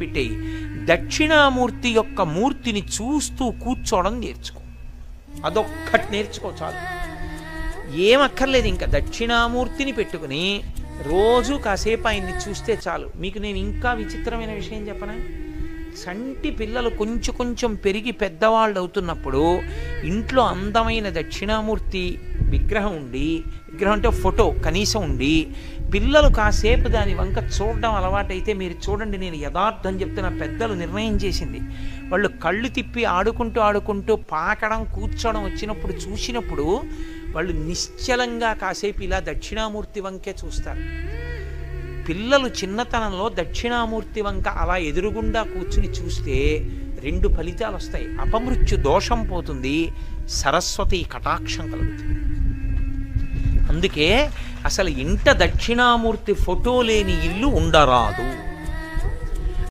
వదిలిపెట్టేయి. దక్షిణామూర్తి యొక్క మూర్తిని చూస్తూ కూర్చోవడం నేర్చుకో. అదొక్కటి నేర్చుకో చాలు. ఏమక్కర్లేదు. ఇంకా దక్షిణామూర్తిని పెట్టుకుని రోజు కాసేపు ఆయన్ని చూస్తే చాలు. మీకు నేను ఇంకా విచిత్రమైన విషయం చెప్పనా? సంటి పిల్లలు కొంచెం కొంచెం పెరిగి పెద్దవాళ్ళు అవుతున్నప్పుడు ఇంట్లో అందమైన దక్షిణామూర్తి విగ్రహం ఉండి, విగ్రహం అంటే ఫోటో కనీసం ఉండి, పిల్లలు కాసేపు దాని వంక చూడడం అలవాటైతే మీరు చూడండి, నేను యథార్థం చెప్తున్న, పెద్దలు నిర్ణయం చేసింది. వాళ్ళు కళ్ళు తిప్పి ఆడుకుంటూ ఆడుకుంటూ పాకడం కూర్చోవడం వచ్చినప్పుడు చూసినప్పుడు వాళ్ళు నిశ్చలంగా కాసేపు ఇలా దక్షిణామూర్తి వంకే చూస్తారు. పిల్లలు చిన్నతనంలో దక్షిణామూర్తి వంక అలా ఎదురుగుండా కూర్చుని చూస్తే 2 ఫలితాలు వస్తాయి. అపమృత్యు దోషం పోతుంది, సరస్వతి కటాక్షం కలుగుతుంది. అందుకే అసలు ఇంట దక్షిణామూర్తి ఫోటో లేని ఇల్లు ఉండరాదు.